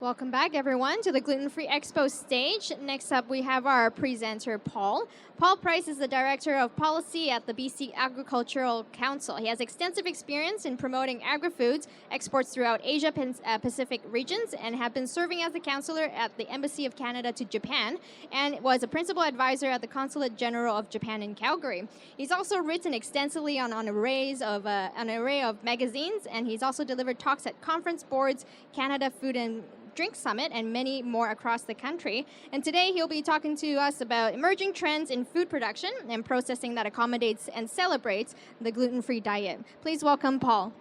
Welcome back, everyone, to the Gluten-Free Expo stage. Next up, we have our presenter, Paul. Paul Pryce is the Director of Policy at the BC Agricultural Council. He has extensive experience in promoting agri-foods exports throughout Asia-Pacific regions and have been serving as the Counsellor at the Embassy of Canada to Japan and was a Principal Advisor at the Consulate-General of Japan in Calgary. He's also written extensively on an array of magazines, and he's also delivered talks at conference boards, Canada Food and Drink Summit, and many more across the country. And today he'll be talking to us about emerging trends in food production and processing that accommodates and celebrates the gluten-free diet. Please welcome Paul.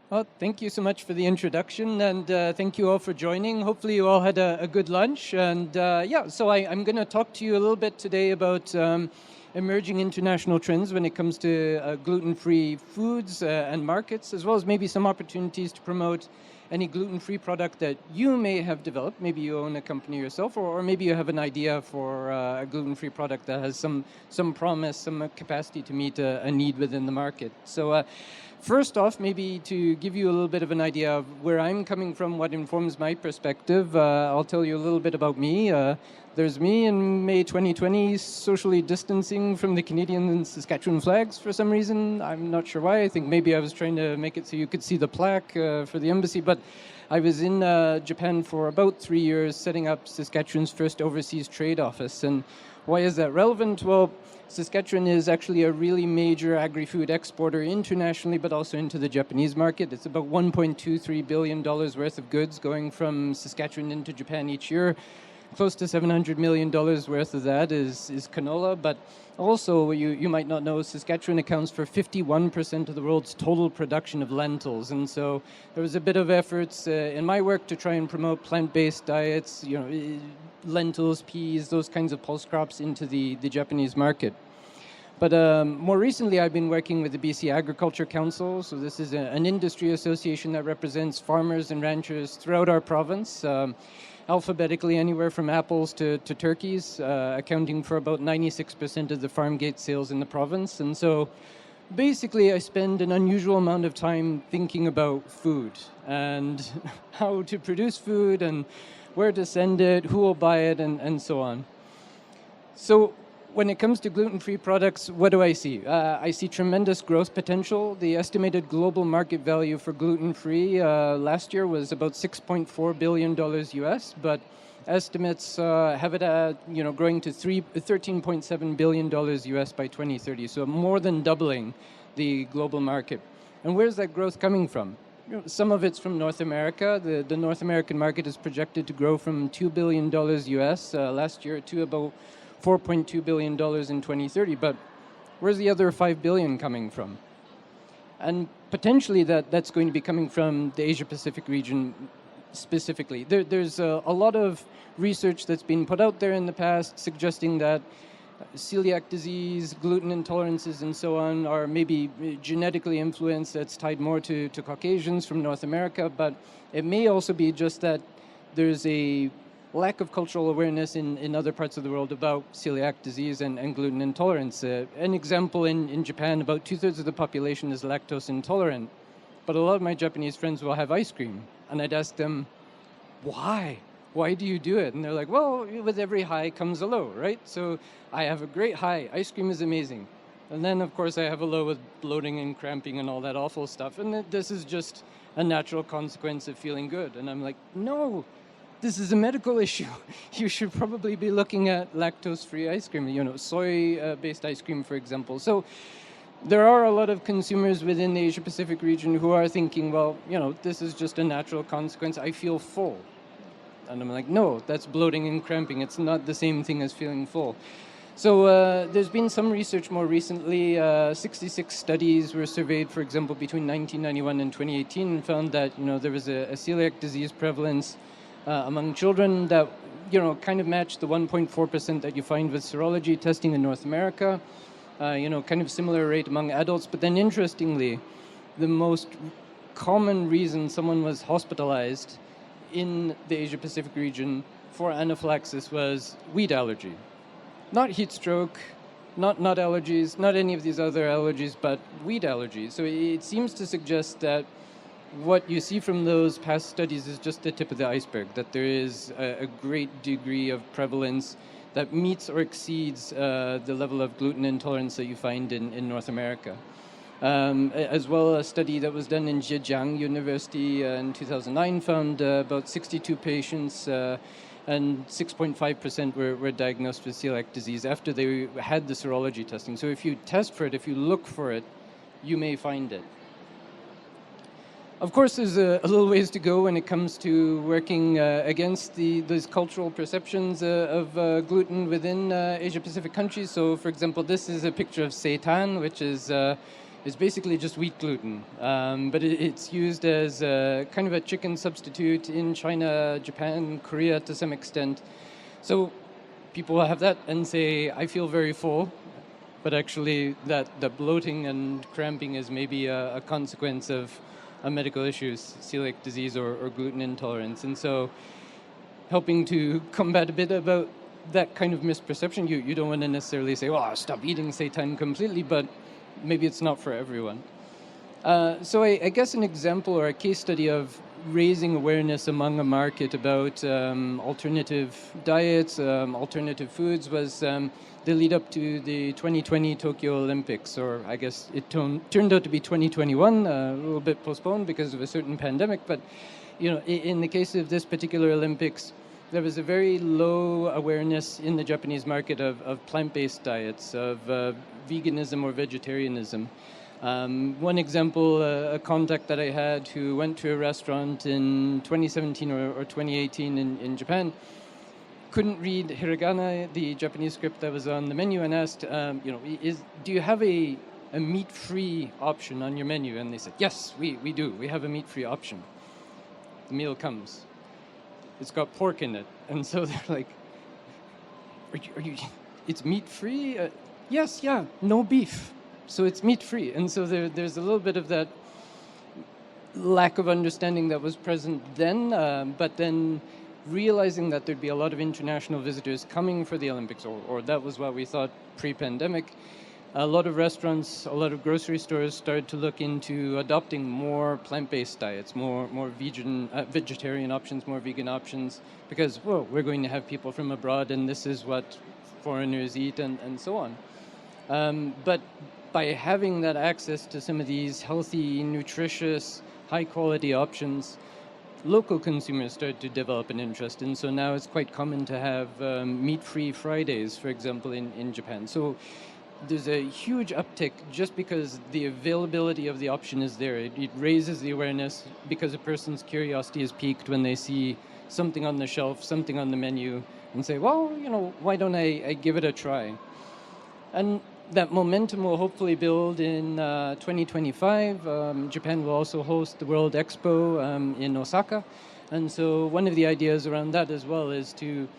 Well, thank you so much for the introduction, and thank you all for joining. Hopefully you all had a good lunch. And so I'm going to talk to you a little bit today about emerging international trends when it comes to gluten-free foods and markets, as well as maybe some opportunities to promote any gluten-free product that you may have developed. Maybe you own a company yourself, or maybe you have an idea for a gluten-free product that has some promise, some capacity to meet a need within the market. So first off, maybe to give you a little bit of an idea of where I'm coming from, what informs my perspective, I'll tell you a little bit about me. There's me in May 2020 socially distancing from the Canadian and Saskatchewan flags for some reason. I'm not sure why. I think maybe I was trying to make it so you could see the plaque for the embassy. But I was in Japan for about 3 years, setting up Saskatchewan's first overseas trade office. And why is that relevant? Well, Saskatchewan is actually a really major agri-food exporter internationally, but also into the Japanese market. It's about $1.23 billion worth of goods going from Saskatchewan into Japan each year. Close to $700 million worth of that is canola, but also you might not know, Saskatchewan accounts for 51% of the world's total production of lentils. And so there was a bit of efforts in my work to try and promote plant-based diets, lentils, peas, those kinds of pulse crops into the Japanese market. But more recently, I've been working with the BC Agriculture Council. So this is an industry association that represents farmers and ranchers throughout our province, alphabetically anywhere from apples to turkeys, accounting for about 96% of the farm gate sales in the province. And so basically, I spend an unusual amount of time thinking about food and how to produce food and where to send it, who will buy it, and so on. So when it comes to gluten-free products, what do I see? I see tremendous growth potential. The estimated global market value for gluten-free last year was about $6.4 billion US, but estimates have it growing to $13.7 billion US by 2030, so more than doubling the global market. And where's that growth coming from? Some of it's from North America. The North American market is projected to grow from $2 billion US last year to about $4.2 billion in 2030, but where's the other $5 billion coming from? And potentially that's going to be coming from the Asia-Pacific region specifically. There's a lot of research that's been put out there in the past suggesting that celiac disease, gluten intolerances, and so on are maybe genetically influenced. That's tied more to Caucasians from North America, but it may also be just that there's a lack of cultural awareness in other parts of the world about celiac disease and gluten intolerance. An example, in Japan, about 2/3 of the population is lactose intolerant, but a lot of my Japanese friends will have ice cream, and I'd ask them, why? Why do you do it? And they're like, well, with every high comes a low, right? So I have a great high. Ice cream is amazing. And then, of course, I have a low with bloating and cramping and all that awful stuff. And this is just a natural consequence of feeling good. And I'm like, no, this is a medical issue. You should probably be looking at lactose-free ice cream, soy-based ice cream, for example. So there are a lot of consumers within the Asia-Pacific region who are thinking, well, this is just a natural consequence. I feel full. And I'm like, no, that's bloating and cramping. It's not the same thing as feeling full. So there's been some research more recently. 66 studies were surveyed, for example, between 1991 and 2018, and found that there was a celiac disease prevalence among children that kind of matched the 1.4% that you find with serology testing in North America. Kind of similar rate among adults. But then interestingly, the most common reason someone was hospitalized in the Asia-Pacific region for anaphylaxis was wheat allergy. Not heat stroke, not allergies, not any of these other allergies, but wheat allergies. So it seems to suggest that what you see from those past studies is just the tip of the iceberg, that there is a great degree of prevalence that meets or exceeds the level of gluten intolerance that you find in North America. As well, a study that was done in Zhejiang University in 2009 found about 62 patients and 6.5% were diagnosed with celiac disease after they had the serology testing. So if you test for it, if you look for it, you may find it. Of course, there's a little ways to go when it comes to working against those cultural perceptions of gluten within Asia-Pacific countries. So, for example, this is a picture of seitan, which is basically just wheat gluten, but it's used as kind of a chicken substitute in China, Japan, Korea to some extent. So people will have that and say, I feel very full, but actually the bloating and cramping is maybe a consequence of medical issues, celiac disease or gluten intolerance. And so helping to combat a bit about that kind of misperception, you don't want to necessarily say, well, stop eating seitan completely, but maybe it's not for everyone. So I guess an example or a case study of raising awareness among a market about alternative diets, alternative foods was the lead up to the 2020 Tokyo Olympics, or I guess it turned out to be 2021, a little bit postponed because of a certain pandemic. But in the case of this particular Olympics, there was a very low awareness in the Japanese market of plant-based diets, of veganism or vegetarianism. One example, a contact that I had who went to a restaurant in 2017 or 2018 in Japan, couldn't read hiragana, the Japanese script that was on the menu, and asked, do you have a meat-free option on your menu? And they said, yes, we do. We have a meat-free option. The meal comes. It's got pork in it. And so they're like, are you it's meat-free? Yes, yeah, no beef. So it's meat-free. And so there's a little bit of that lack of understanding that was present then, but then realizing that there'd be a lot of international visitors coming for the Olympics, or that was what we thought pre-pandemic. A lot of restaurants, a lot of grocery stores started to look into adopting more plant-based diets, more vegetarian options, more vegan options, because, well, we're going to have people from abroad and this is what foreigners eat and so on. But by having that access to some of these healthy, nutritious, high-quality options, local consumers started to develop an interest. And so now it's quite common to have meat-free Fridays, for example, in Japan. So there's a huge uptick just because the availability of the option is there. It raises the awareness because a person's curiosity is piqued when they see something on the shelf, something on the menu, and say, well, why don't I give it a try? And that momentum will hopefully build in 2025. Japan will also host the World Expo in Osaka. And so one of the ideas around that as well is to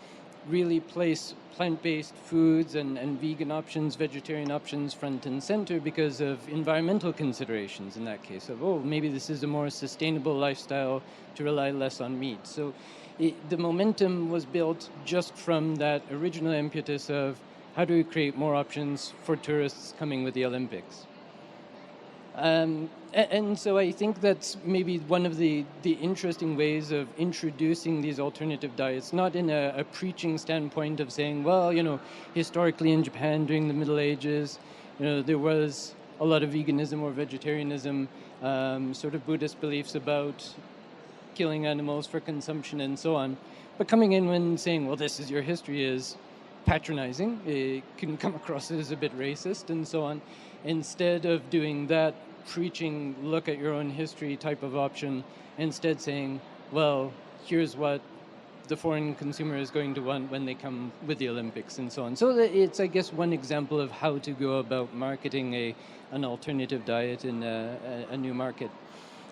really place plant-based foods and vegan options, vegetarian options front and center because of environmental considerations in that case of, maybe this is a more sustainable lifestyle to rely less on meat. So the momentum was built just from that original impetus of how do we create more options for tourists coming with the Olympics? And so I think that's maybe one of the interesting ways of introducing these alternative diets, not in a preaching standpoint of saying, well, historically in Japan during the Middle Ages, there was a lot of veganism or vegetarianism, sort of Buddhist beliefs about killing animals for consumption and so on. But coming in when saying, well, this is your history is patronizing. It can come across as a bit racist and so on. Instead of doing that, preaching, look at your own history type of option, instead saying, well, here's what the foreign consumer is going to want when they come with the Olympics and so on. So it's, I guess, one example of how to go about marketing an alternative diet in a new market.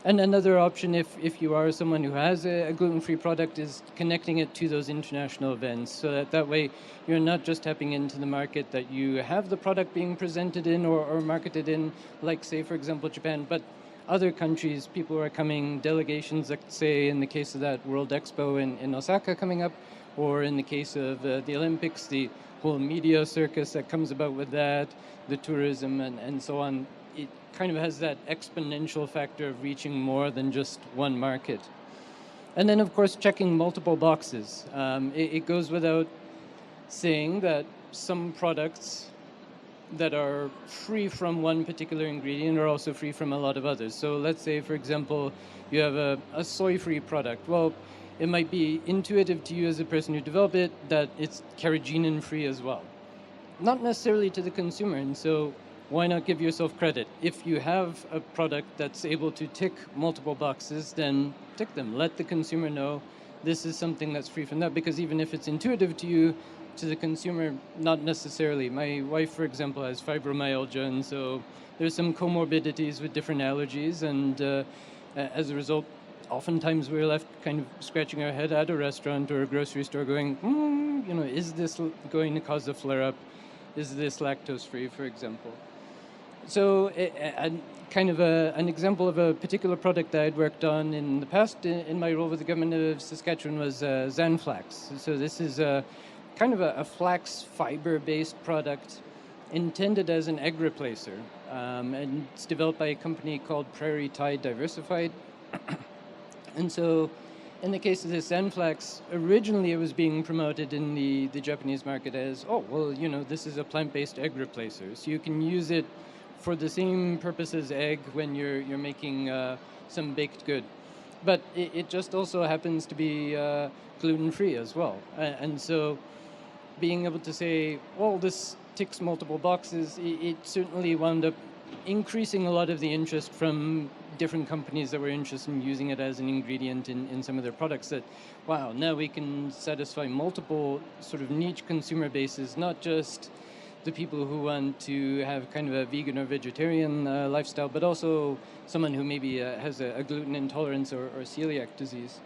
And another option, if you are someone who has a gluten-free product, is connecting it to those international events, so that way you're not just tapping into the market that you have the product being presented in or marketed in, like, say, for example, Japan, but other countries, people who are coming, delegations, like, say, in the case of that World Expo in Osaka coming up, or in the case of the Olympics, the whole media circus that comes about with that, the tourism and so on. It kind of has that exponential factor of reaching more than just one market. And then, of course, checking multiple boxes. It goes without saying that some products that are free from one particular ingredient are also free from a lot of others. So let's say, for example, you have a soy-free product. Well, it might be intuitive to you as a person who developed it that it's carrageenan-free as well. Not necessarily to the consumer, and so why not give yourself credit? If you have a product that's able to tick multiple boxes, then tick them. Let the consumer know this is something that's free from that, because even if it's intuitive to you, to the consumer, not necessarily. My wife, for example, has fibromyalgia, and so there's some comorbidities with different allergies, and as a result, oftentimes we're left kind of scratching our head at a restaurant or a grocery store going, is this going to cause a flare-up? Is this lactose-free, for example? So kind of an example of a particular product that I'd worked on in the past in my role with the government of Saskatchewan was Zanflax. So this is kind of a flax fiber-based product intended as an egg replacer. And it's developed by a company called Prairie Tide Diversified. And so in the case of this Zanflax, originally it was being promoted in the Japanese market as, this is a plant-based egg replacer. So you can use it for the same purpose as egg when you're making some baked good. But it just also happens to be gluten-free as well. And so being able to say, well, this ticks multiple boxes, it certainly wound up increasing a lot of the interest from different companies that were interested in using it as an ingredient in some of their products, that, wow, now we can satisfy multiple sort of niche consumer bases, not just the people who want to have kind of a vegan or vegetarian lifestyle, but also someone who maybe has a gluten intolerance or celiac disease.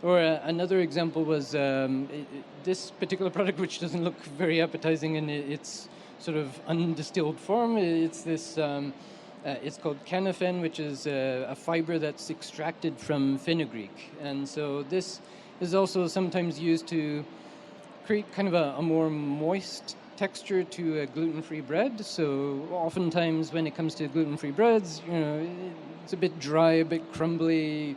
Or another example was this particular product, which doesn't look very appetizing in its sort of undistilled form. It's this, it's called canafen, which is a fiber that's extracted from fenugreek. And so this is also sometimes used to create kind of a more moist texture to a gluten-free bread. So oftentimes when it comes to gluten-free breads, it's a bit dry, a bit crumbly.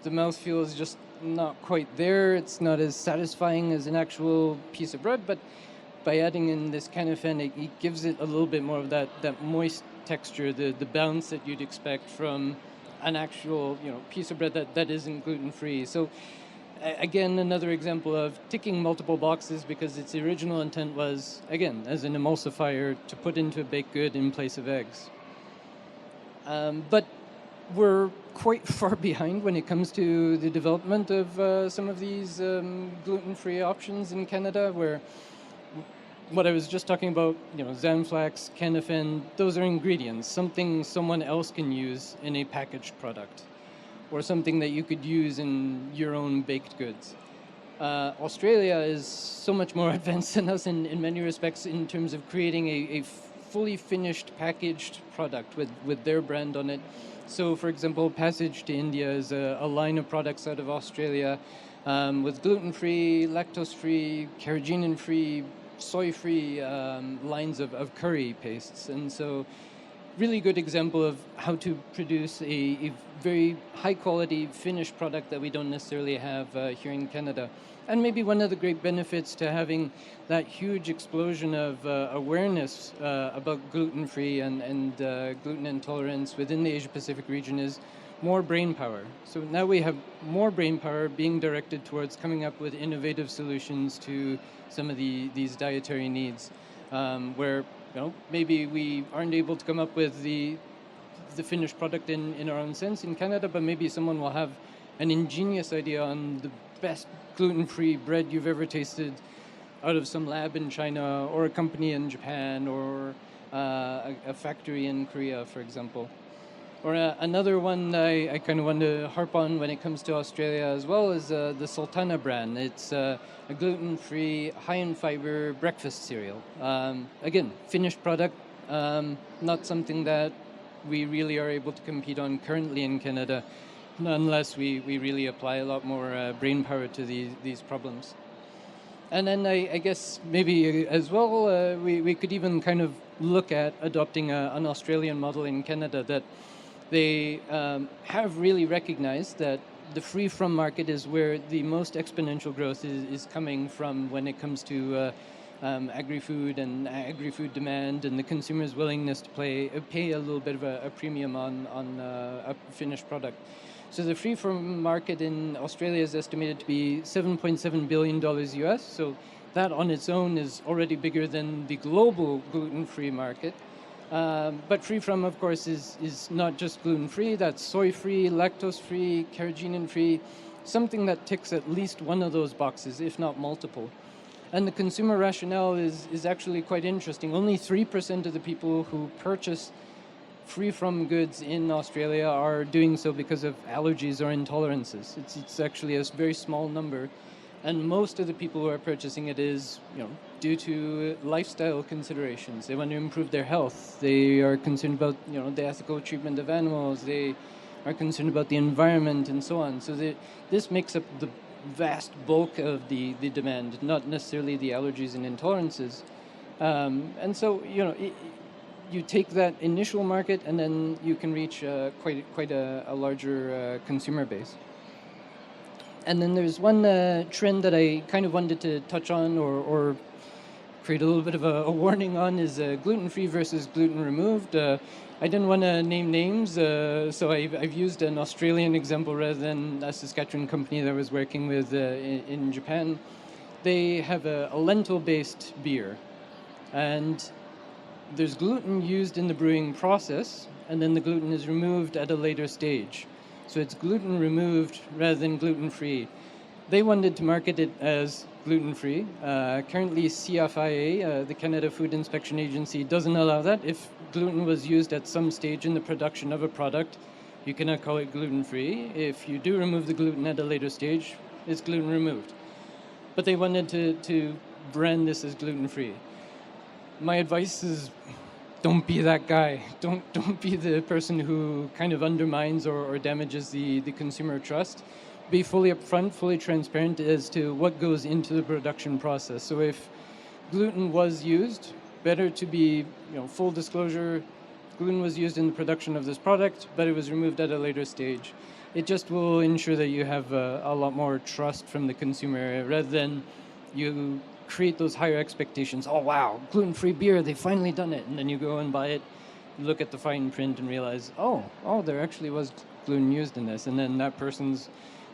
The mouthfeel is just not quite there. It's not as satisfying as an actual piece of bread, but by adding in this canafen, it gives it a little bit more of that moist texture, the bounce that you'd expect from an actual piece of bread that isn't gluten-free. So again, another example of ticking multiple boxes, because its original intent was, again, as an emulsifier to put into a baked good in place of eggs. But we're quite far behind when it comes to the development of some of these gluten-free options in Canada, where what I was just talking about, Zanflax, canafen, those are ingredients, something someone else can use in a packaged product, or something that you could use in your own baked goods. Australia is so much more advanced than us in many respects in terms of creating a fully finished packaged product with their brand on it. So, for example, Passage to India is a line of products out of Australia with gluten-free, lactose-free, carrageenan-free, soy-free lines of curry pastes. And so really good example of how to produce a very high-quality finished product that we don't necessarily have here in Canada. And maybe one of the great benefits to having that huge explosion of awareness about gluten-free and gluten intolerance within the Asia-Pacific region is more brain power. So now we have more brain power being directed towards coming up with innovative solutions to some of these dietary needs, where maybe we aren't able to come up with the finished product in our own sense in Canada, but maybe someone will have an ingenious idea on the best gluten-free bread you've ever tasted out of some lab in China, or a company in Japan, or a factory in Korea, for example. Or another one I kind of want to harp on when it comes to Australia as well is the Sultana brand. It's a gluten-free, high in fiber breakfast cereal. Again, finished product, not something that we really are able to compete on currently in Canada, unless we really apply a lot more brain power to these problems. And then I guess maybe as well, we could even kind of look at adopting an Australian model in Canada that they have really recognized that the free-from market is where the most exponential growth is coming from when it comes to agri-food and agri-food demand and the consumer's willingness to pay a little bit of a premium on a finished product. So the free-from market in Australia is estimated to be $7.7 billion US. So that on its own is already bigger than the global gluten-free market. But free-from, of course, is not just gluten-free. That's soy-free, lactose-free, carrageenan-free, something that ticks at least one of those boxes, if not multiple. And the consumer rationale is actually quite interesting. Only 3% of the people who purchase free-from goods in Australia are doing so because of allergies or intolerances. It's actually a very small number, and most of the people who are purchasing it is, due to lifestyle considerations. They want to improve their health. They are concerned about, the ethical treatment of animals. They are concerned about the environment and so on. So this makes up the vast bulk of the demand, not necessarily the allergies and intolerances. And so, you take that initial market and then you can reach quite a larger consumer base. And then there's one trend that I kind of wanted to touch on or create a little bit of a warning on is gluten-free versus gluten-removed. I didn't want to name names, so I've used an Australian example rather than a Saskatchewan company that I was working with in Japan. They have a lentil-based beer, and there's gluten used in the brewing process, and then the gluten is removed at a later stage. So it's gluten removed rather than gluten-free. They wanted to market it as gluten-free. Currently, CFIA, the Canada Food Inspection Agency, doesn't allow that. If gluten was used at some stage in the production of a product, you cannot call it gluten-free. If you do remove the gluten at a later stage, it's gluten removed. But they wanted to brand this as gluten-free. My advice is don't be that guy. Don't be the person who kind of undermines or damages the consumer trust. Be fully upfront, fully transparent as to what goes into the production process. So if gluten was used, better to be, full disclosure, gluten was used in the production of this product, but it was removed at a later stage. It just will ensure that you have a lot more trust from the consumer rather than you create those higher expectations. Oh, wow, gluten-free beer, they've finally done it. And then you go and buy it, look at the fine print and realize, oh, there actually was gluten used in this. And then that person's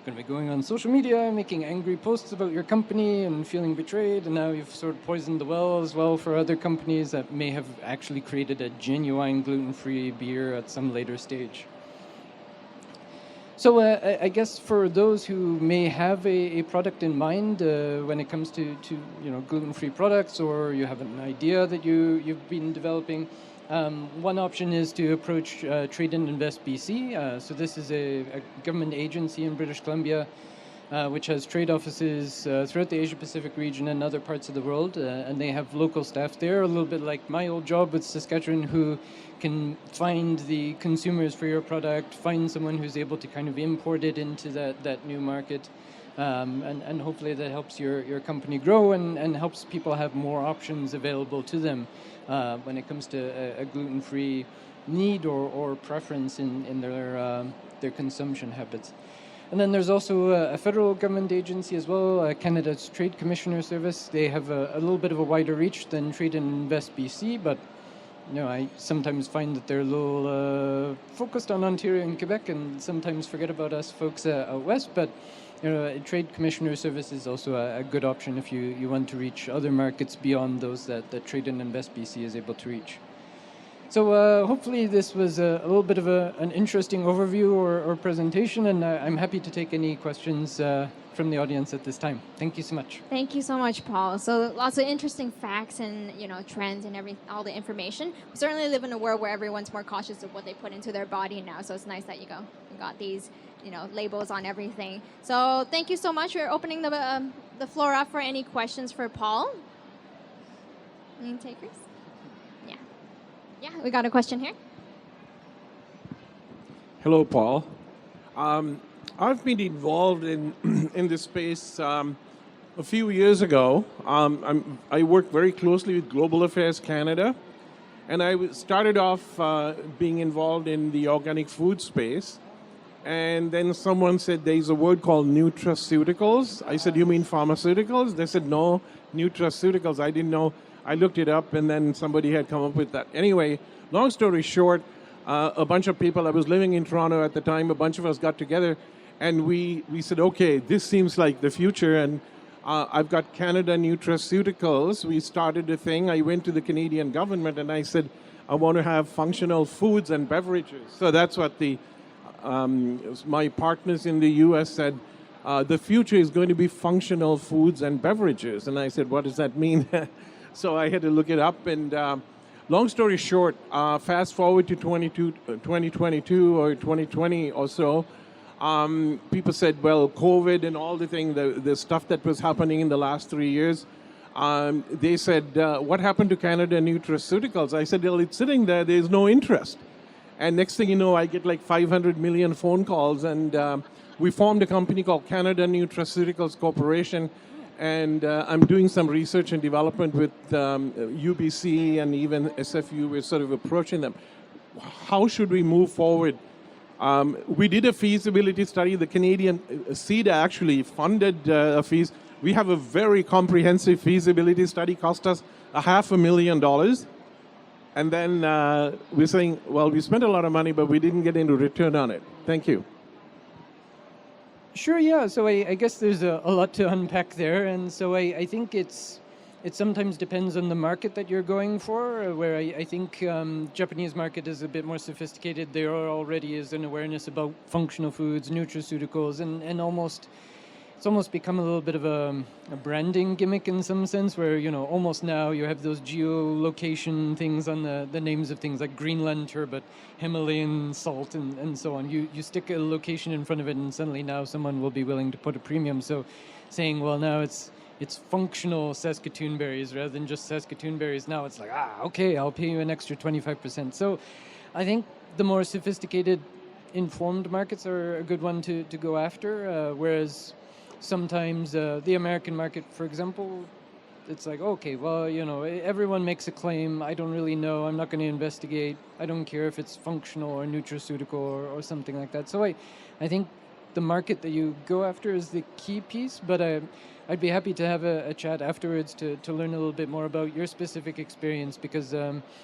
going to be going on social media, making angry posts about your company and feeling betrayed. And now you've sort of poisoned the well as well for other companies that may have actually created a genuine gluten-free beer at some later stage. So I guess for those who may have a product in mind when it comes to gluten-free products, or you have an idea that you've been developing, one option is to approach Trade and Invest BC. So this is a government agency in British Columbia which has trade offices throughout the Asia-Pacific region and other parts of the world, and they have local staff there, a little bit like my old job with Saskatchewan, who can find the consumers for your product, find someone who's able to kind of import it into that new market, and hopefully that helps your company grow and helps people have more options available to them when it comes to a gluten-free need or preference in their consumption habits. And then there's also a federal government agency as well, Canada's Trade Commissioner Service. They have a little bit of a wider reach than Trade and Invest BC, but I sometimes find that they're a little focused on Ontario and Quebec and sometimes forget about us folks out west. But Trade Commissioner Service is also a good option if you want to reach other markets beyond those that Trade and Invest BC is able to reach. So hopefully this was a little bit of an interesting overview or presentation, and I'm happy to take any questions from the audience at this time. Thank you so much. Thank you so much, Paul. So lots of interesting facts and trends and all the information. We certainly live in a world where everyone's more cautious of what they put into their body now. So it's nice that you got these labels on everything. So thank you so much. We're opening the floor up for any questions for Paul. Any takers? Yeah, we got a question here. Hello, Paul. I've been involved in this space A few years ago, I worked very closely with Global Affairs Canada, and started off being involved in the organic food space. And then someone said there's a word called nutraceuticals. I said, you mean pharmaceuticals? They said, no, nutraceuticals. I didn't know. I looked it up, and then somebody had come up with that. Anyway, long story short, a bunch of people, I was living in Toronto at the time, a bunch of us got together, and we said, okay, this seems like the future, and I've got Canada Nutraceuticals. We started a thing. I went to the Canadian government, and I said, I want to have functional foods and beverages. So that's what my partners in the U.S. said, the future is going to be functional foods and beverages. And I said, what does that mean? So I had to look it up. And long story short, fast forward to 2022 or 2020 or so, people said, well, COVID and all the stuff that was happening in the last 3 years, they said, what happened to Canada Nutraceuticals? I said, well, it's sitting there. There's no interest. And next thing you know, I get like 500 million phone calls, and we formed a company called Canada Nutraceuticals Corporation, and I'm doing some research and development with UBC and even SFU. We're sort of approaching them. How should we move forward? We did a feasibility study. The Canadian CEDA actually funded a fees. We have a very comprehensive feasibility study, cost us $500,000. And then we're saying, well, we spent a lot of money, but we didn't get into return on it. Thank you. Sure, yeah. So I guess there's a lot to unpack there. And so I think it sometimes depends on the market that you're going for, where I think Japanese market is a bit more sophisticated. There already is an awareness about functional foods, nutraceuticals, and it's almost become a little bit of a branding gimmick in some sense, where, almost now you have those geolocation things on the names of things like Greenland turbot, Himalayan salt, and so on. You stick a location in front of it, and suddenly now someone will be willing to put a premium. So saying, well, now it's functional Saskatoon berries rather than just Saskatoon berries. Now it's like, okay, I'll pay you an extra 25%. So I think the more sophisticated, informed markets are a good one to go after, whereas sometimes the American market, for example, it's like, okay, well, everyone makes a claim. I don't really know. I'm not going to investigate. I don't care if it's functional or nutraceutical or something like that. So I think the market that you go after is the key piece, but I'd be happy to have a chat afterwards to learn a little bit more about your specific experience, because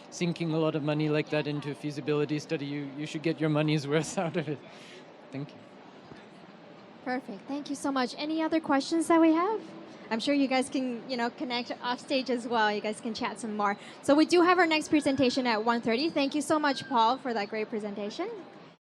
sinking a lot of money like that into a feasibility study, you should get your money's worth out of it. Thank you. Perfect. Thank you so much. Any other questions that we have? I'm sure you guys can, connect off stage as well. You guys can chat some more. So we do have our next presentation at 1:30. Thank you so much, Paul, for that great presentation.